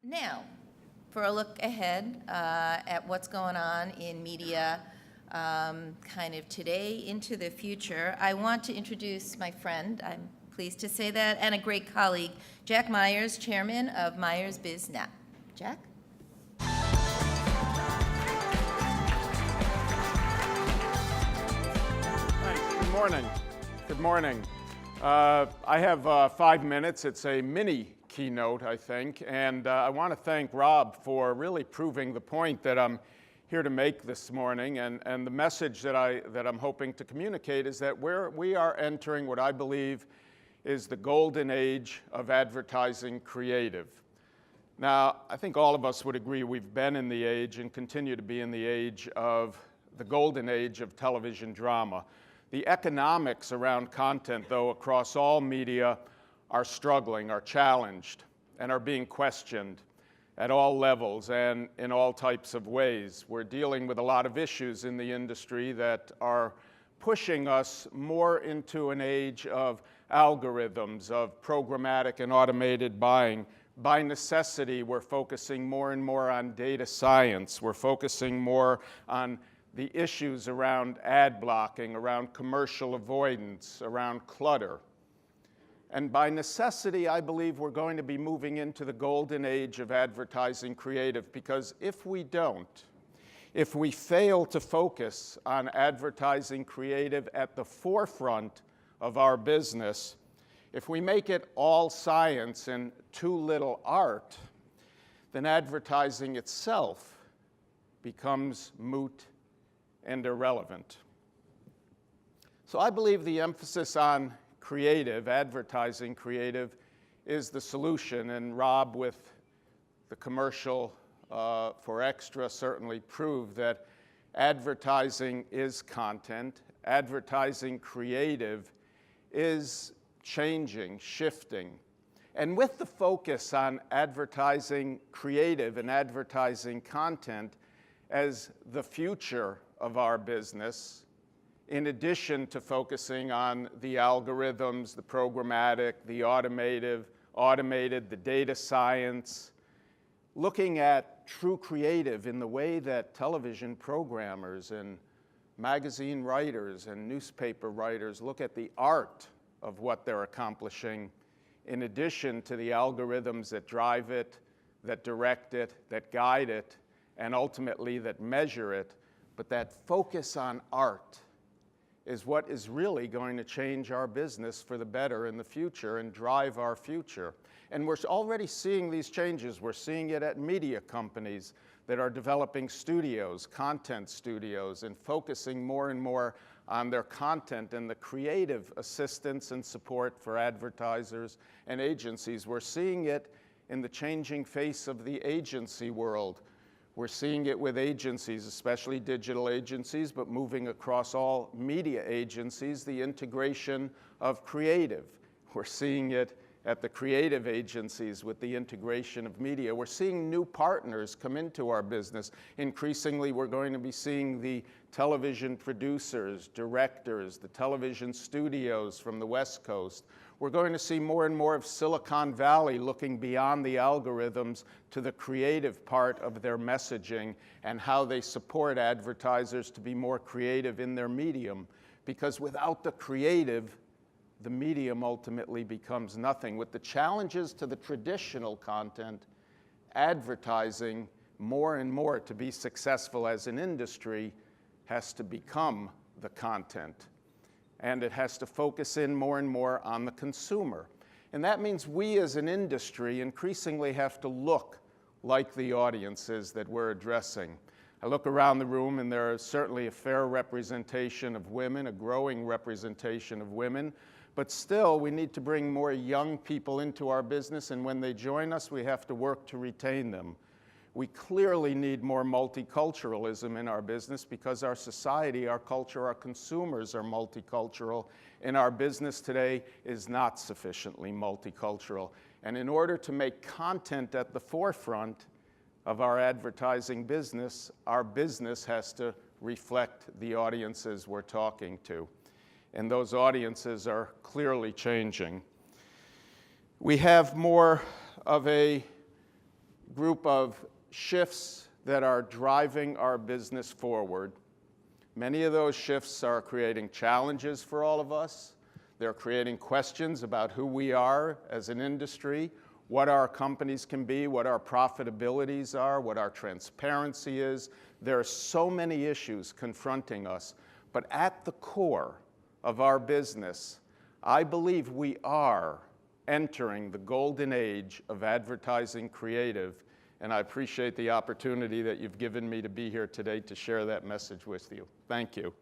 Now, for a look ahead at what's going on in media kind of today into the future, I want to introduce my friend, I'm pleased to say that, and a great colleague, Jack Myers, chairman of Myers BizNet. Jack? Thanks. Good morning. Good morning. I have 5 minutes. It's a mini keynote, I think, and I want to thank Rob for really proving the point that I'm here to make this morning, and the message that I'm hoping to communicate is that we are entering what I believe is the golden age of advertising creative. Now, I think all of us would agree we've been in the age and continue to be in the age of the golden age of television drama. The economics around content, though, across all media are struggling, are challenged, and are being questioned at all levels and in all types of ways. We're dealing with a lot of issues in the industry that are pushing us more into an age of algorithms, of programmatic and automated buying. By necessity, we're focusing more and more on data science. We're focusing more on the issues around ad blocking, around commercial avoidance, around clutter. And by necessity, I believe we're going to be moving into the golden age of advertising creative, because if we don't, if we fail to focus on advertising creative at the forefront of our business, if we make it all science and too little art, then advertising itself becomes moot and irrelevant. So I believe the emphasis on creative, advertising creative, is the solution, and Rob with the commercial for Extra certainly proved that advertising is content, advertising creative is changing, shifting. And with the focus on advertising creative and advertising content as the future of our business, in addition to focusing on the algorithms, the programmatic, the automated, the data science, looking at true creative in the way that television programmers and magazine writers and newspaper writers look at the art of what they're accomplishing, in addition to the algorithms that drive it, that direct it, that guide it, and ultimately that measure it. But that focus on art is what is really going to change our business for the better in the future and drive our future. And we're already seeing these changes. We're seeing it at media companies that are developing studios, content studios, and focusing more and more on their content and the creative assistance and support for advertisers and agencies. We're seeing it in the changing face of the agency world. We're seeing it with agencies, especially digital agencies, but moving across all media agencies, the integration of creative. We're seeing it at the creative agencies with the integration of media. We're seeing new partners come into our business. Increasingly, we're going to be seeing the television producers, directors, the television studios from the West Coast. We're going to see more and more of Silicon Valley looking beyond the algorithms to the creative part of their messaging and how they support advertisers to be more creative in their medium. Because without the creative, the medium ultimately becomes nothing. With the challenges to the traditional content, advertising more and more to be successful as an industry has to become the content. And it has to focus in more and more on the consumer. And that means we as an industry increasingly have to look like the audiences that we're addressing. I look around the room and there is certainly a fair representation of women, a growing representation of women, but still we need to bring more young people into our business, and when they join us, we have to work to retain them. We clearly need more multiculturalism in our business because our society, our culture, our consumers are multicultural, and our business today is not sufficiently multicultural. And in order to make content at the forefront of our advertising business, our business has to reflect the audiences we're talking to. And those audiences are clearly changing. We have more of a group of shifts that are driving our business forward. Many of those shifts are creating challenges for all of us. They're creating questions about who we are as an industry, what our companies can be, what our profitabilities are, what our transparency is. There are so many issues confronting us, but at the core of our business, I believe we are entering the golden age of advertising creative, and I appreciate the opportunity that you've given me to be here today to share that message with you. Thank you.